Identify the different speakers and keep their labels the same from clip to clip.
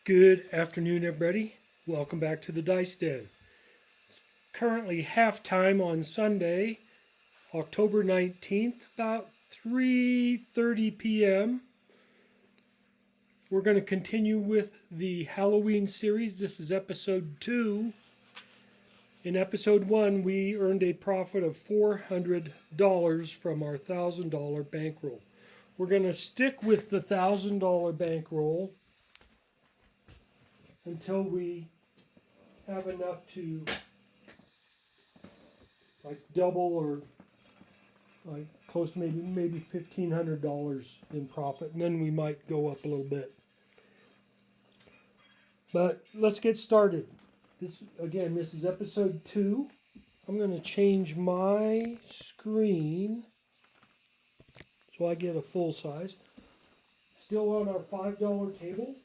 Speaker 1: Good afternoon, everybody. Welcome back to the Dice Den. Currently halftime on Sunday, October 19th, about 3:30 p.m. We're going to continue with the Halloween series. This is episode 2. In episode 1, we earned a profit of $400 from our $1,000 bankroll. We're going to stick with the $1,000 bankroll until we have enough to like double or like close to maybe $1,500 in profit, and then we might go up a little bit. But let's get started. This is episode 2. I'm going to change my screen so I get a full size. Still on our $5 table.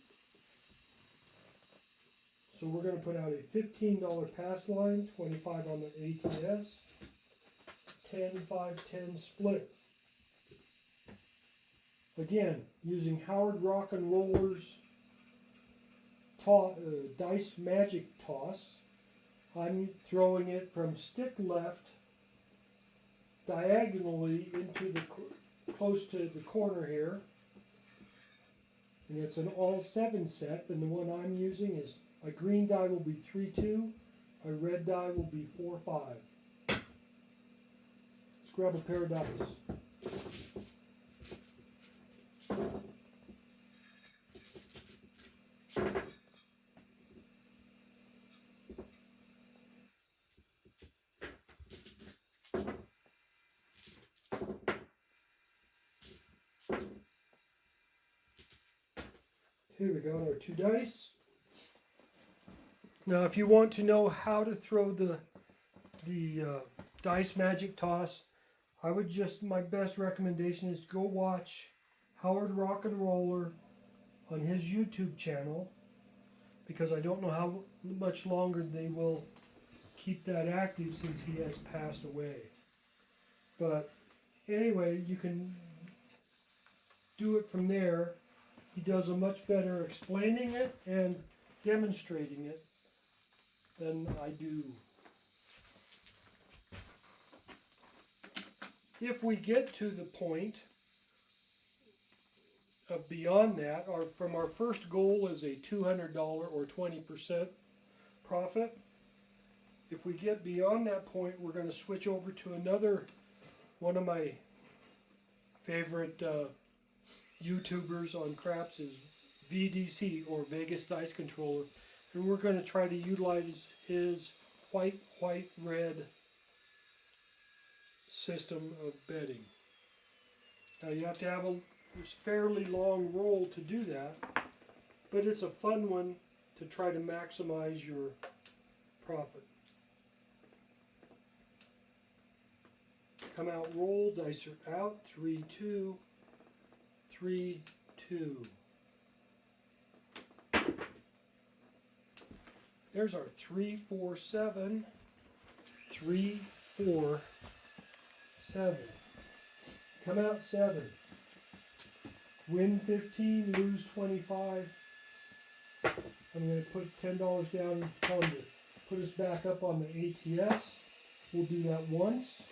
Speaker 1: So we're going to put out a $15 pass line, $25 on the ATS, 10, 5, 10 split. Again, using Howard Rock and Roller's dice magic toss. I'm throwing it from stick left diagonally into the close to the corner here. And it's an all 7 set, and the one I'm using is a green die will be 3-2, a red die will be 4-5. Let's grab a pair of dice. Here we got our 2 dice. Now, if you want to know how to throw the dice magic toss, my best recommendation is to go watch Howard Rock and Roller on his YouTube channel, because I don't know how much longer they will keep that active since he has passed away. But anyway, you can do it from there. He does a much better explaining it and demonstrating it than I do. If we get to the point of beyond that, from our first goal is a $200 or 20% profit. If we get beyond that point, we're going to switch over to another one of my favorite YouTubers on craps is VDC, or Vegas Dice Controller, and we're going to try to utilize his white, red system of betting. Now you have to have a fairly long roll to do that, but it's a fun one to try to maximize your profit. Come out, roll, dice are out, 3-2, 3-2. There's our 3-4-7, 3-4-7. Come out 7. Win 15, lose 25. I'm going to put $10 down, tell him to put us back up on the ATS. We'll do that once.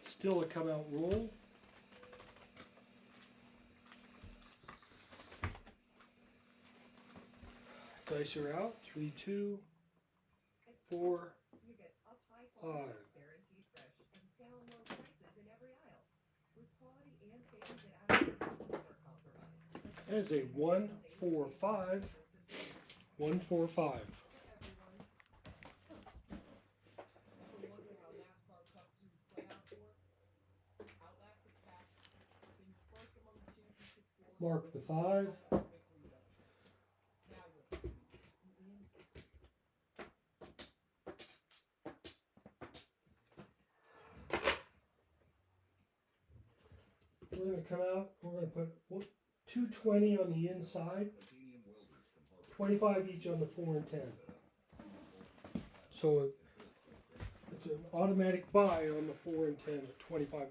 Speaker 1: Still a come out roll. Dice are out. 3-2, 4, 5. That is a 1-4-5. 1-4-5. Mark the 5. We're going to come out, we're going to put 220 on the inside, 25 each on the 4 and 10. So it's an automatic buy on the 4 and 10 at $25.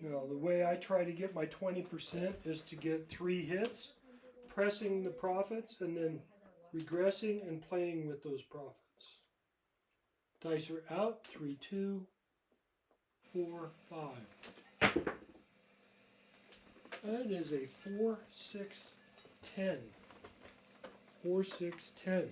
Speaker 1: Now the way I try to get my 20% is to get 3 hits, pressing the profits, and then regressing and playing with those profits. Dice are out. 3, 2, 4, 5. That is a 4, 6, 10. 4, 6, 10.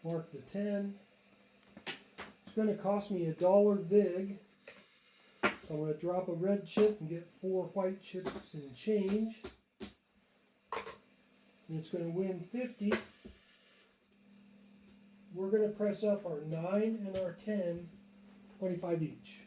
Speaker 1: Mark the 10. It's going to cost me $1 vig. So I'm going to drop a red chip and get 4 white chips and change. And it's going to win 50. We're going to press up our 9 and our 10, 25 each.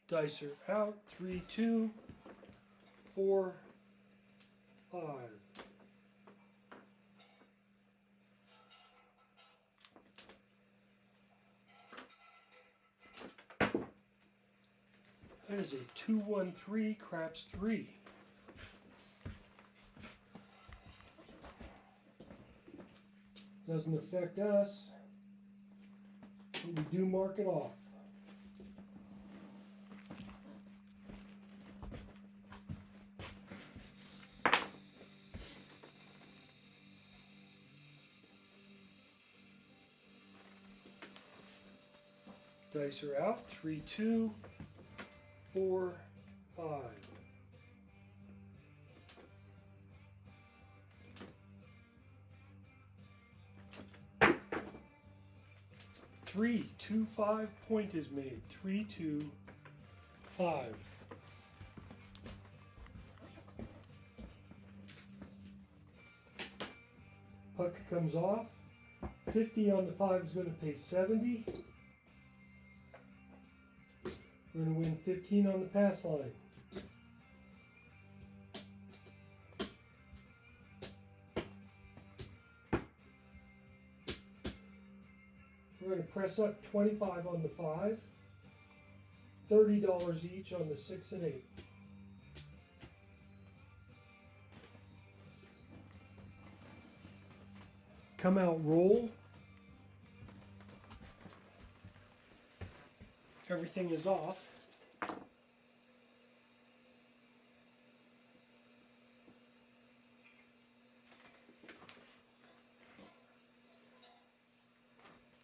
Speaker 1: Dice are out. 3, 2, 4, 5. That is a 2, 1, 3, craps 3. Doesn't affect us, but we do mark it off. Dice are out. 3, 2, 4, 5. 3, 2, 5. Point is made. 3, 2, 5. Puck comes off. 50 on the 5 is going to pay 70. We're going to win 15 on the pass line. We're going to press up 25 on the 5, $30 each on the 6 and 8. Come out roll. Everything is off.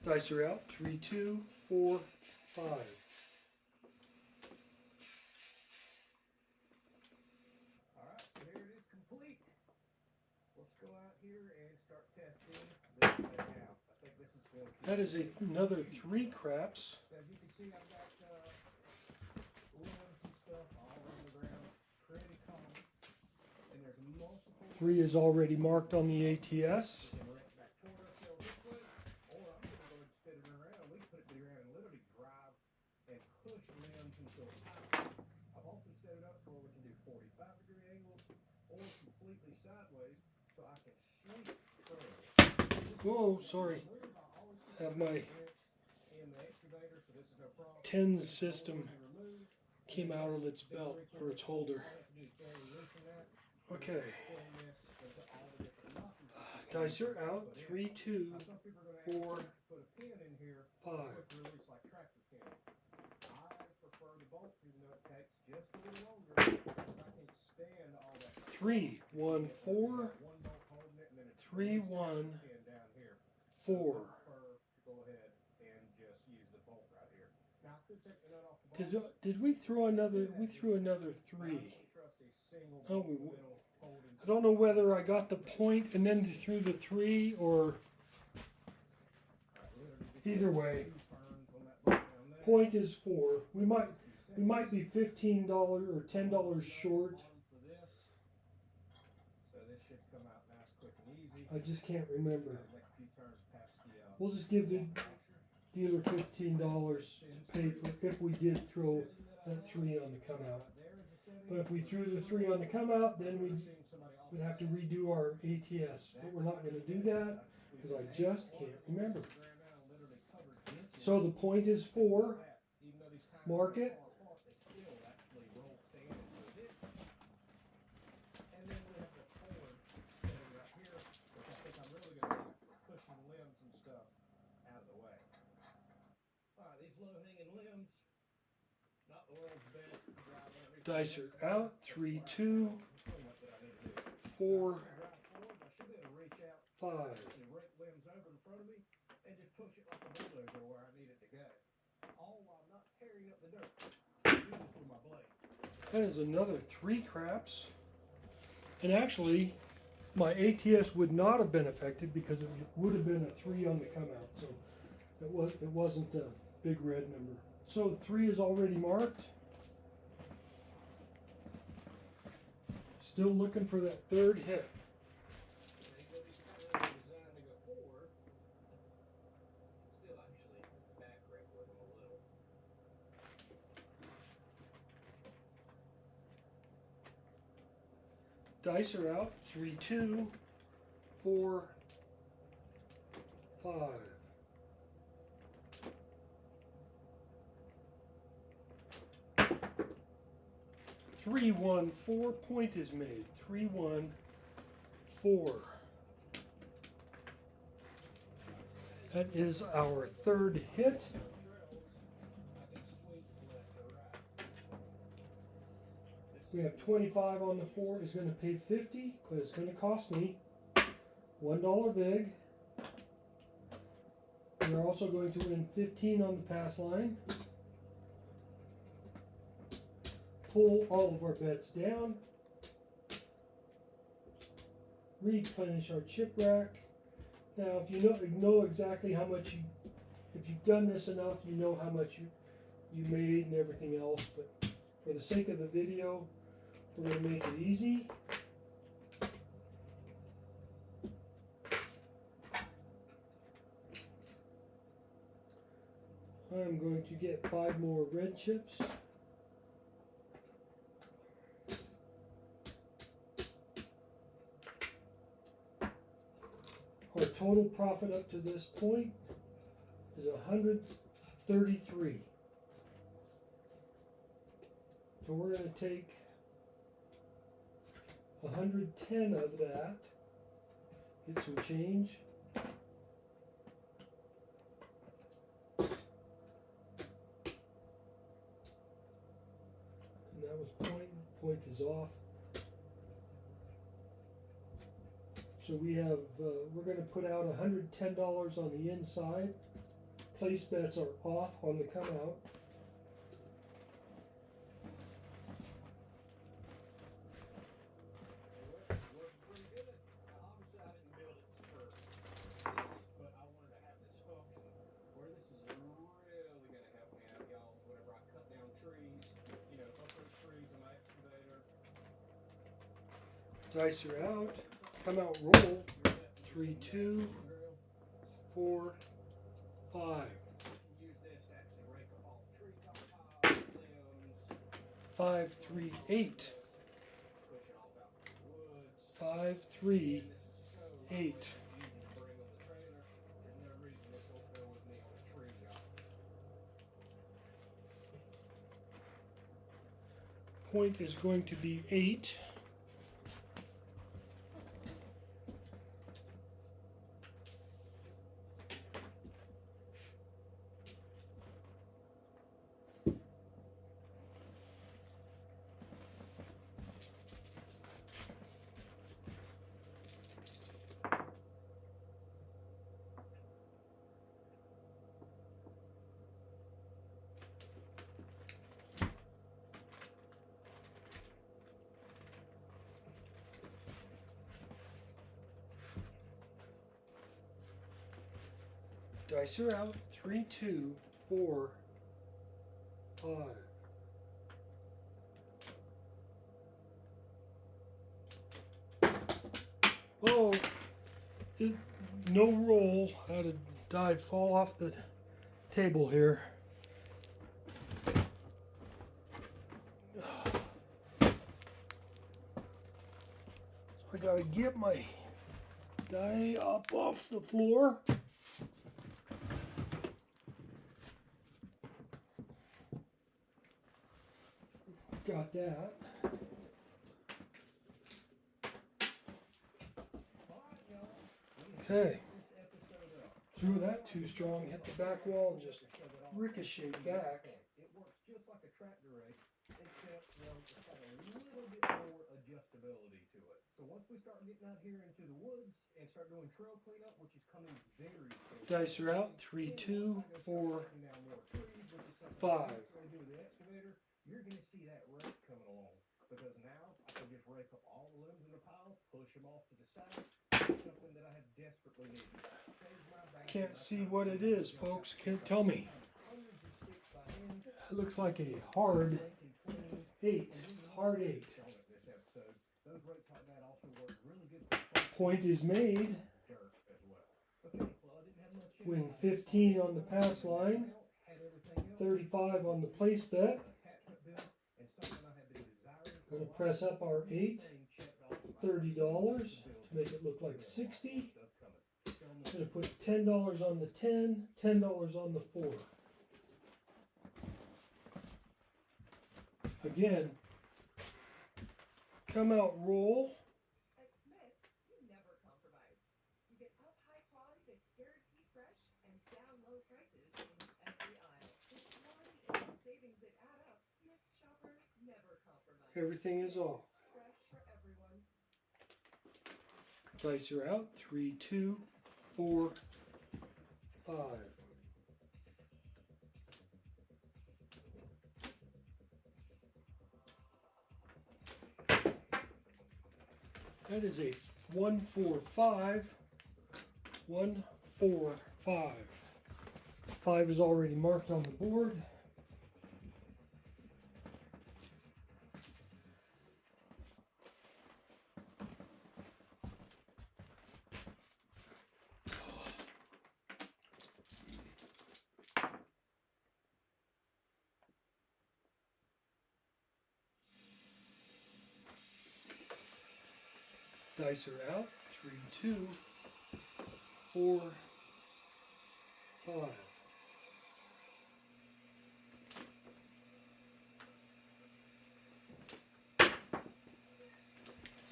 Speaker 1: Dice are out. 3, 2, 4, 5.
Speaker 2: Alright, so here it is complete. Let's go out here and start testing this thing out. I think this is going to
Speaker 1: That is another 3 craps.
Speaker 2: So as you can see, I've got limbs and stuff all around the ground. It's pretty common. And there's multiple
Speaker 1: 3 is already marked on the ATS.
Speaker 2: we can direct back toward ourselves this way, or I'm going to go ahead and spin it around. We can put it around and literally drive and push limbs until power. I've also set it up to where we can do 45-degree angles or completely sideways, so I can sweep trails.
Speaker 1: Whoa, sorry. Have my TENS system came out of its belt or its holder. Okay. Dice are out. 3, 2, 4, 5. Three, 1, 4, 3, 1, 4. Did we throw another? We threw another 3. Oh, I don't know whether I got the point and then threw the 3 or either way. Point is 4. We might be $15 or $10 short.
Speaker 2: So this should come out nice, quick, and easy.
Speaker 1: I just can't remember.
Speaker 2: Make a few turns past the
Speaker 1: We'll just give the dealer $15 to pay for if we did throw that 3 on the come out. But if we threw the 3 on the come out, then we'd have to redo our ATS. But we're not going to do that because I just can't remember. So the point is 4. Mark it.
Speaker 2: And then we have the forward setting right here, which I think I'm really going to like for pushing limbs and stuff out of the way. All right, these low-hanging limbs, not the world's best to drive underneath.
Speaker 1: Dicer out, 3, 2, 4, 5.
Speaker 2: Rake limbs over in front of me and just push it like a bulldozer where I need it to go. All while not tearing up the dirt. I do this with my blade.
Speaker 1: That is another 3 craps. And actually, my ATS would not have been affected because it would have been a 3 on the come out. So it wasn't a big red number. So 3 is already marked. Still looking for that 3rd hit.
Speaker 2: These kind of designed to go forward. Still actually back rake with them a little.
Speaker 1: Dice are out. 3, 2, 4, 5. 3, 1, 4. Point is made. 3, 1, 4. That is our 3rd hit. We have 25 on the 4. Is going to pay 50, but it's going to cost me $1 vig. We're also going to win 15 on the pass line. Pull all of our bets down. Replenish our chip rack. Now, if you know exactly how much if you've done this enough, you know how much you made and everything else. But for the sake of the video, we're going to make it easy. I'm going to get 5 more red chips. Our total profit up to this point is 133. So we're going to take 110 of that, get some change. And that was point is off. So we have, we're going to put out $110 on the inside. Place bets are off on the come out.
Speaker 2: It's working pretty good. Now, obviously, I didn't build it for this, but I wanted to have this function where this is really going to help me out, y'all, whenever I cut down trees, you know, uproot trees in my excavator.
Speaker 1: Dice are out. Come out, roll. 3, 2, 4, 5.
Speaker 2: Use this to actually rake up all the tree top limbs.
Speaker 1: 5, 3, 8.
Speaker 2: Push it off out in the woods.
Speaker 1: 5, 3,
Speaker 2: This is so
Speaker 1: 8.
Speaker 2: easy to bring on the trailer. There's no reason this won't go with me on a tree job.
Speaker 1: Point is going to be 8. Dice are out. 3, 2, 4, 5. Oh, No roll. I had a die fall off the table here. So I gotta get my die up off the floor. Got that. Okay. Threw that too strong, hit the back wall and just ricocheted back.
Speaker 2: It works just like a tractor rake, except, well, it's got a little bit more adjustability to it. So once we start getting out here into the woods and start doing trail cleanup, which is coming very soon.
Speaker 1: Dice are out. 3, 2, 4, 5.
Speaker 2: You're going to see that rake coming along. Because now I can just rake up all the limbs in the pile, push them off to the side. It's something that I have desperately needed.
Speaker 1: Can't see what it is, folks. Can't tell me. It looks like a hard 8. Hard 8. Point is made. Win 15 on the pass line. 35 on the place bet. Going to press up our 8. $30 to make it look like 60. Going to put $10 on the 10, $10 on the 4. Again, come out roll.
Speaker 3: At Smith's, you never compromise. You get up high quality that's guaranteed fresh and down low prices in every aisle. With quality and savings that add up, Smith's shoppers never compromise.
Speaker 1: Everything is off.
Speaker 3: Fresh for everyone.
Speaker 1: Dice are out. 3, 2, 4, 5. That is a 1, 4, 5. 1, 4, 5. 5 is already marked on the board. Dice are out. 3, 2, 4, 5.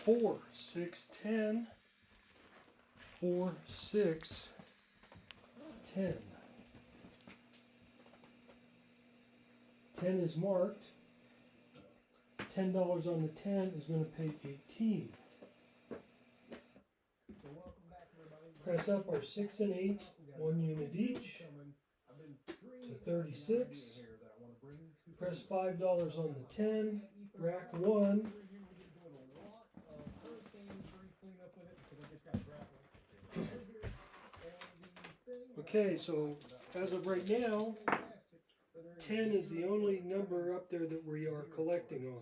Speaker 1: 4, 6, 10. 4, 6, 10. 10 is marked. $10 on the 10 is going to pay 18. Press up our 6 and 8, 1 unit each, to 36. Press $5 on the 10, rack 1. Okay, so as of right now, 10 is the only number up there that we are collecting on.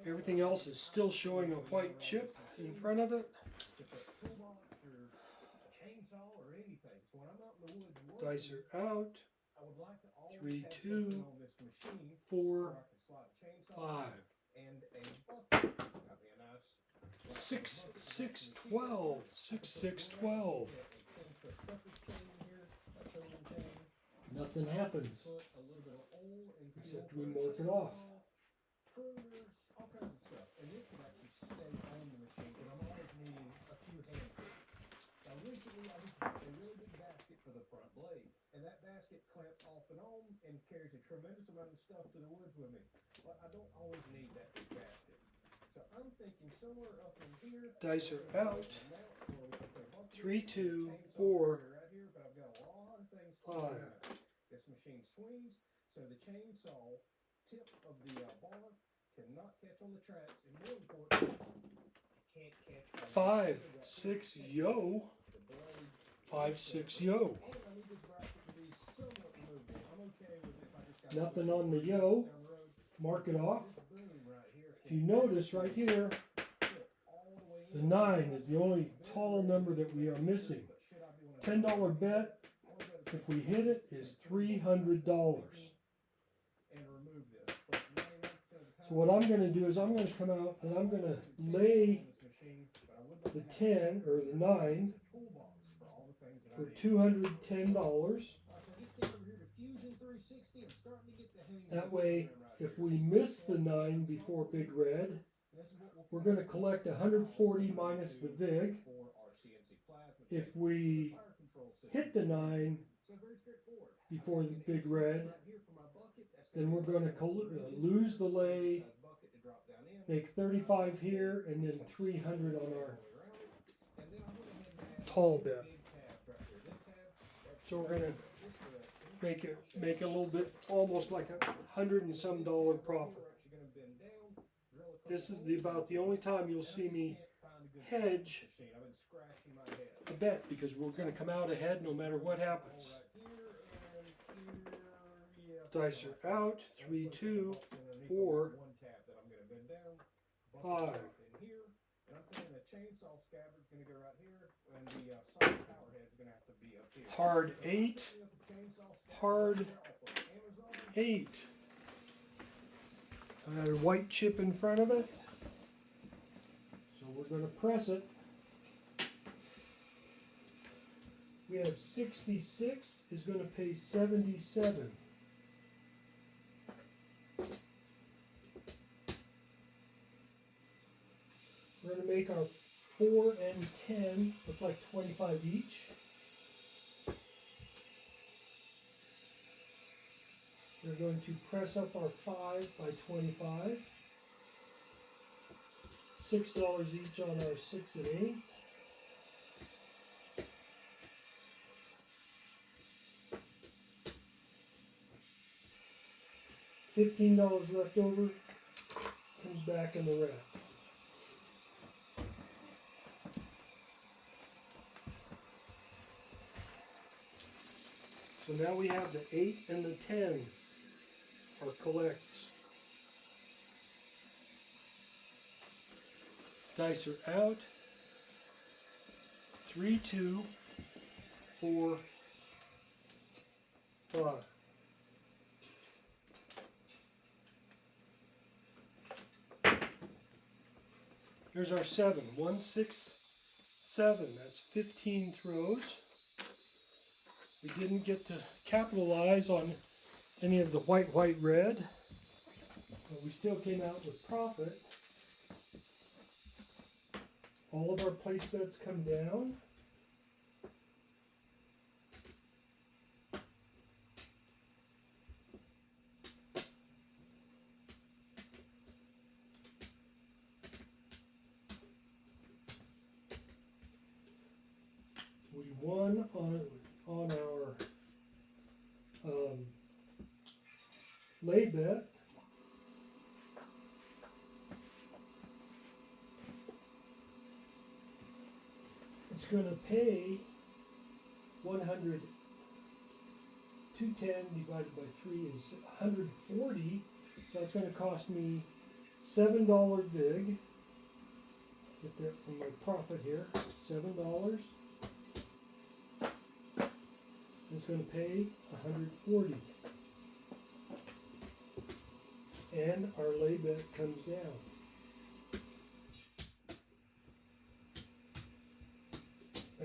Speaker 1: Everything else is still showing a white chip in front of it. Dice are out. 3, 2, 4, 5. 6, 6, 12. 6, 6, 12. Nothing happens except we mark it off.
Speaker 2: Pruners, all kinds of stuff. And this would actually stay on the machine because I'm always needing a few hand tools. Now recently I just bought a really big basket for the front blade. And that basket clamps off and on and carries a tremendous amount of stuff to the woods with me. But I don't always need that big basket. So I'm thinking somewhere up in here.
Speaker 1: Dice are out. 3, 2, 4, 5.
Speaker 2: This machine swings, so the chainsaw tip of the bar cannot catch on the tracks, and more important, it can't catch
Speaker 1: 5, 6, yo. 5, 6, yo. Nothing on the yo. Mark it off. If you notice right here, The 9 is the only tall number that we are missing. $10 bet, if we hit it, is $300. So what I'm going to do is I'm going to come out and I'm going to lay the 10 or the 9 for $210. That way, if we miss the 9 before Big Red, we're going to collect 140 minus the VIG. If we hit the 9 before the Big Red, then we're going to lose the lay, make 35 here, and then 300 on our tall bet. So we're going to make it a little bit, almost like $100 and some profit. This is about the only time you'll see me hedge the bet, because we're going to come out ahead no matter what happens. Dice are out. 3, 2, 4, 5. Hard 8. Hard 8. I had a white chip in front of it, so we're going to press it. We have 66 is going to pay 77. We're going to make our 4 and 10 look like 25 each. We're going to press up our 5 by 25. $6 each on our 6 and 8. $15 left over, comes back in the rack. So now we have the 8 and the 10 are collects. Dice are out. 3, 2, 4, 5. Here's our 7. 1, 6, 7. That's 15 throws. We didn't get to capitalize on any of the white, red, but we still came out with profit. All of our place bets come down. We won on our lay bet. It's going to pay 100. 210 divided by 3 is 140. So it's going to cost me $7 VIG. Get that from my profit here. $7. It's going to pay 140. And our lay bet comes down.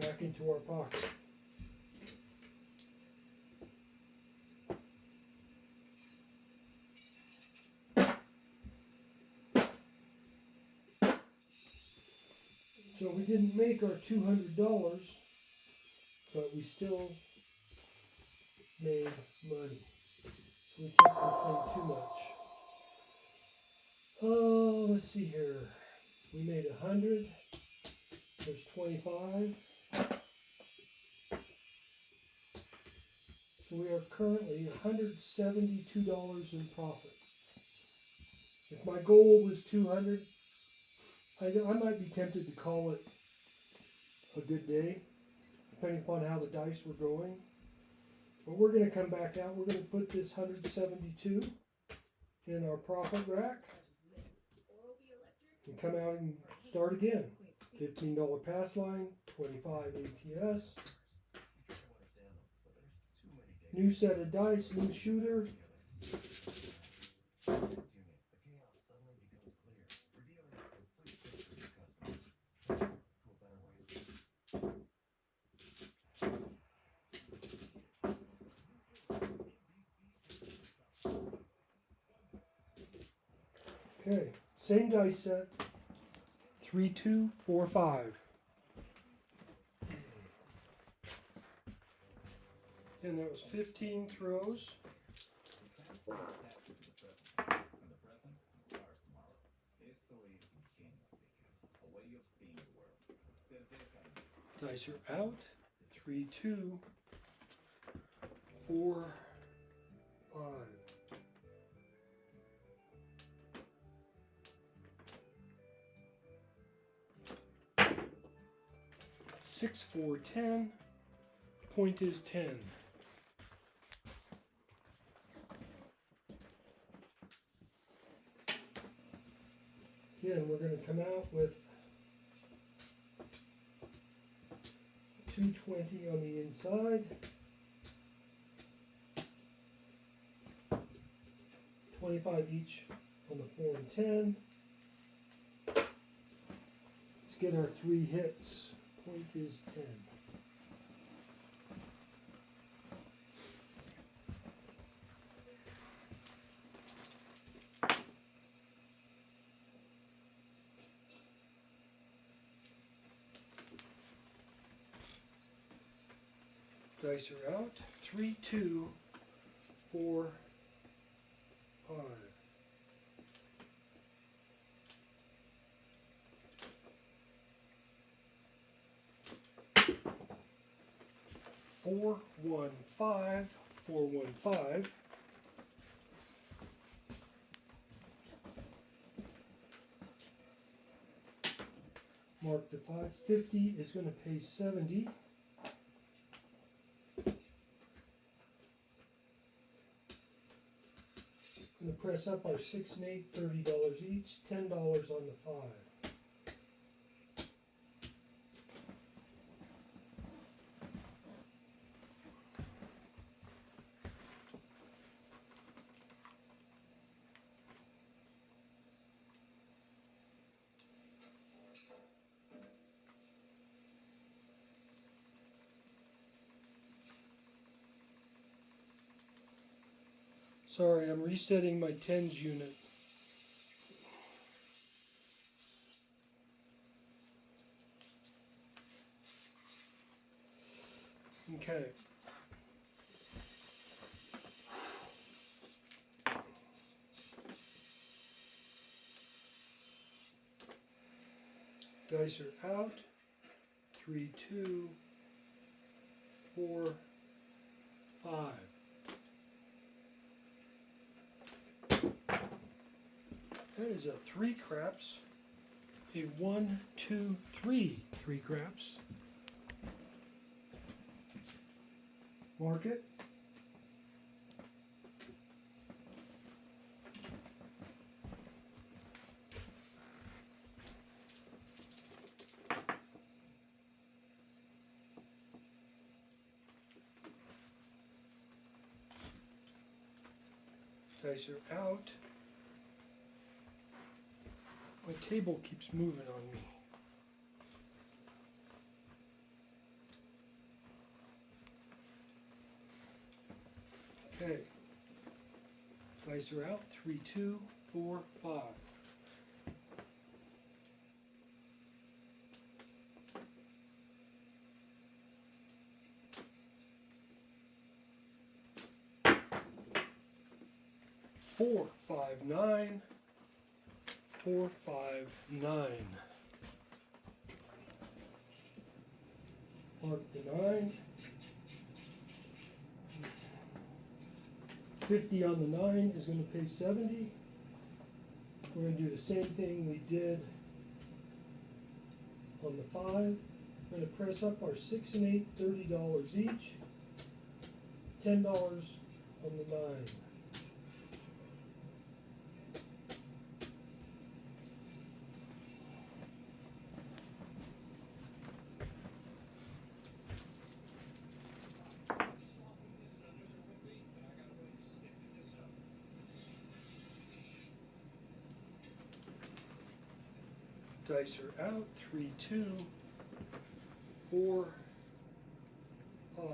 Speaker 1: Back into our pocket. So we didn't make our $200, but we still made money. So we can't complain too much. Oh, let's see here. We made 100. There's 25. So we are currently $172 in profit. If my goal was 200, I might be tempted to call it a good day, depending upon how the dice were going. But we're going to come back out. We're going to put this 172 in our profit rack and come out and start again. $15 pass line, 25 ATS. New set of dice, new shooter. Okay, same dice set. 3, 2, 4, 5. And that was 15 throws. Dice are out. 3, 2, 4, 5. 6, 4, 10. Point is 10. Again, we're going to come out with 220 on the inside, 25 each on the 4 and 10. Let's get our 3 hits. Point is 10. Dice are out. 3, 2, 4, 5. 4, 1, 5, 4, 1, 5. Mark the 550 is going to pay 70. Going to press up our 6 and 8, $30 each, $10 on the 5. Sorry, I'm resetting my tens unit. Okay. Dice are out. 3, 2, 4, 5. That is a 3 craps. A 1, 2, 3 3 craps. Mark it. Dice are out. My table keeps moving on me. Okay. Dice are out. 3, 2, 4, 5. 4, 5, 9. 4, 5, 9. Mark the 9. 50 on the 9 is going to pay 70. We're going to do the same thing we did on the 5. We're going to press up our 6 and 8, $30 each. $10 on the 9. Dice are out. 3, 2, 4, 5.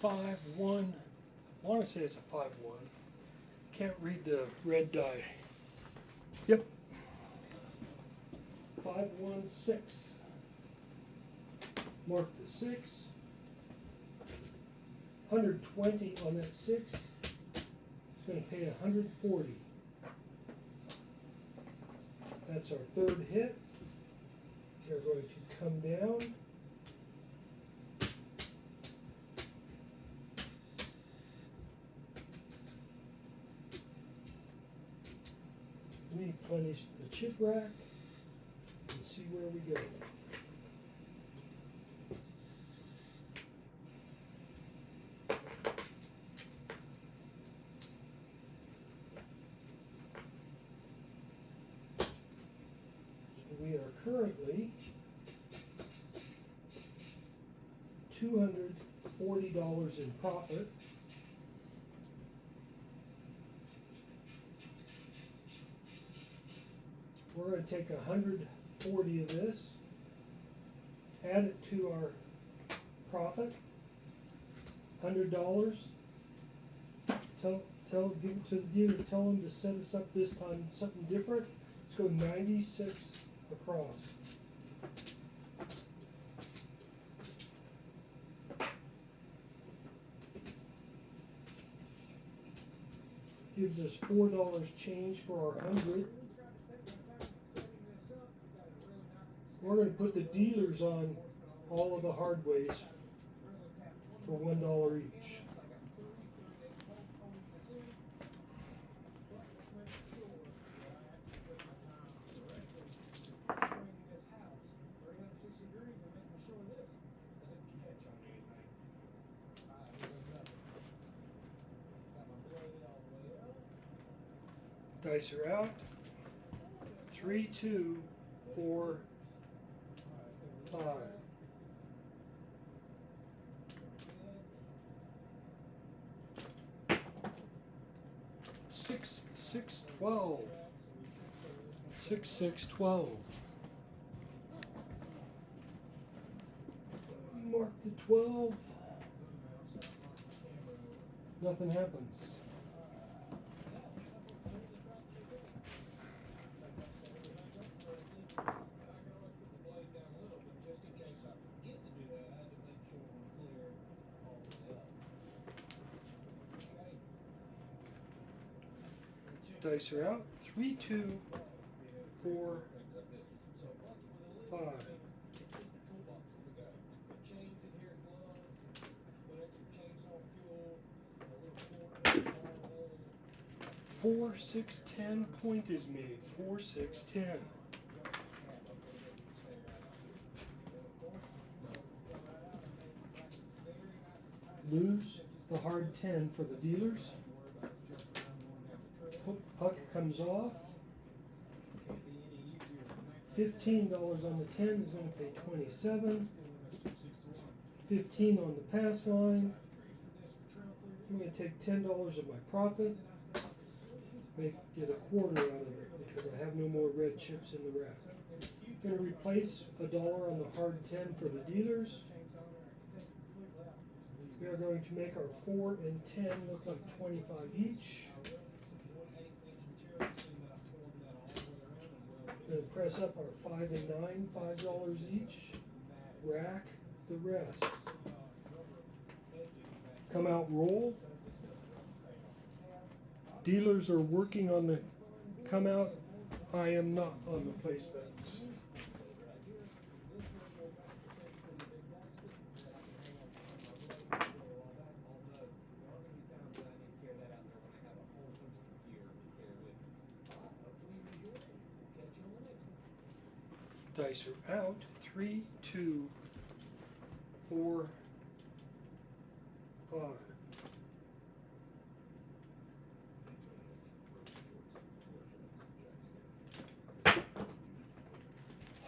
Speaker 1: 5, 1. I want to say it's a 5, 1. Can't read the red die. Yep. 5, 1, 6. Mark the 6. 120 on that 6. It's going to pay 140. That's our third hit. They're going to come down. Replenish the chip rack and see where we go. We are currently $240 in profit. We're going to take 140 of this, add it to our profit, $100. Give it to the dealer, tell them to set us up this time something different. Let's go 96 across. Gives us $4 change for our 100. We're going to put the dealers on all of the hard ways for $1 each. Dice are out. 3, 2, 4, 5. 6, 6, 12. 6, 6, 12. Mark the 12. Nothing happens. Dice are out. 3, 2, 4, 5. 4, 6, 10. Point is made. 4, 6, 10. Lose the hard 10 for the dealers. Puck comes off. $15 on the 10 is going to pay 27. 15 on the pass line. I'm going to take $10 of my profit. Get a quarter out of it because I have no more red chips in the rack. I'm going to replace $1 on the hard 10 for the dealers. We are going to make our 4 and 10 look like 25 each. Going to press up our 5 and 9, $5 each. Rack the rest. Come out roll. Dealers are working on the come out. I am not on the place bets. Dice are out. 3, 2, 4, 5.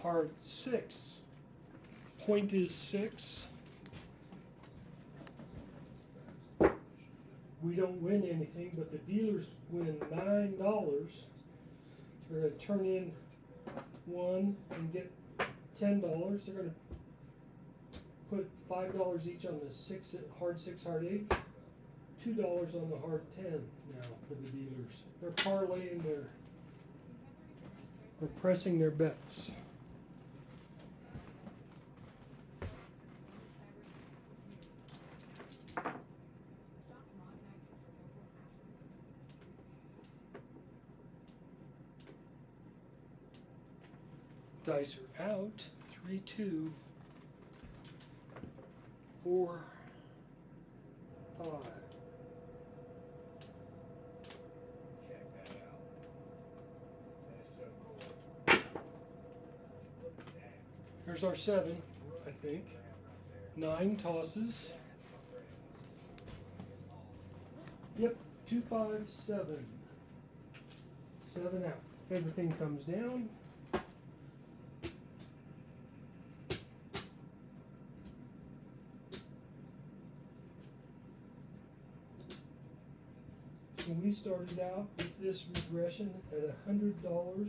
Speaker 1: Hard 6. Point is 6. we don't win anything, but the dealers win $9. They're going to turn in one and get $10. They're going to put $5 each on the hard 6, hard 8, $2 on the hard 10 now for the dealers. They're parlaying they're pressing their bets. Dice are out. 3, 2, 4, 5.
Speaker 2: Check that out. That is so cool. Look at that.
Speaker 1: Here's our 7, I think.
Speaker 2: Grab right there.
Speaker 1: 9 tosses.
Speaker 2: That, my friends, is awesome.
Speaker 1: Yep, 2, 5, 7. 7 out. Everything comes down. So we started out with this regression at $100,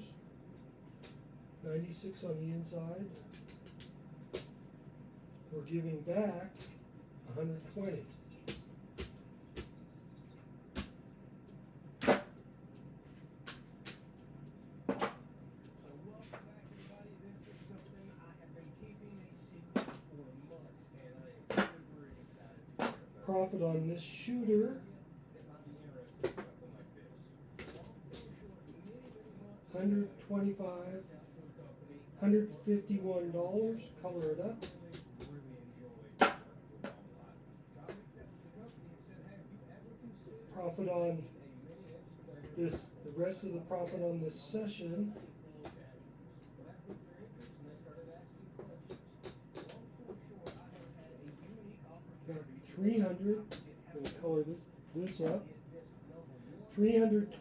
Speaker 1: 96 on the inside. We're giving back 120.
Speaker 2: So welcome back, everybody. This is something I have been keeping a secret for months, and I am super excited to share it.
Speaker 1: Profit on this shooter,
Speaker 2: That might be interested in something like this. So long story short, many months ago,
Speaker 1: $125,
Speaker 2: I reached out to a company.
Speaker 1: $151. Color it up.
Speaker 2: Really enjoyed working with them a lot. So I reached out to the company and said, hey, have you ever considered
Speaker 1: Profit on
Speaker 2: a mini excavator?
Speaker 1: the rest of the profit on this session.
Speaker 2: Well, that piqued their interest and they started asking questions. Long story short, I have had a unique
Speaker 1: Got
Speaker 2: opportunity
Speaker 1: 300. I'm going to color this up.
Speaker 2: get this number one
Speaker 1: $323.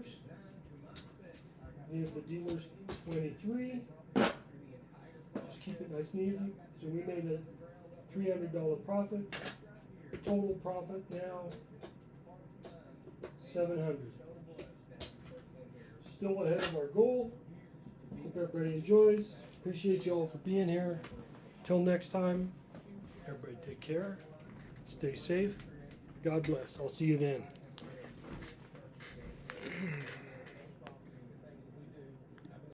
Speaker 2: designed to my specs. I got
Speaker 1: Give the dealers 23. Just keep it nice and easy. So we made a $300 profit. Total profit now $700. Still ahead of our goal. Hope everybody enjoys. Appreciate you all for being here. Till next time, everybody take care. Stay safe. God bless. I'll see you then.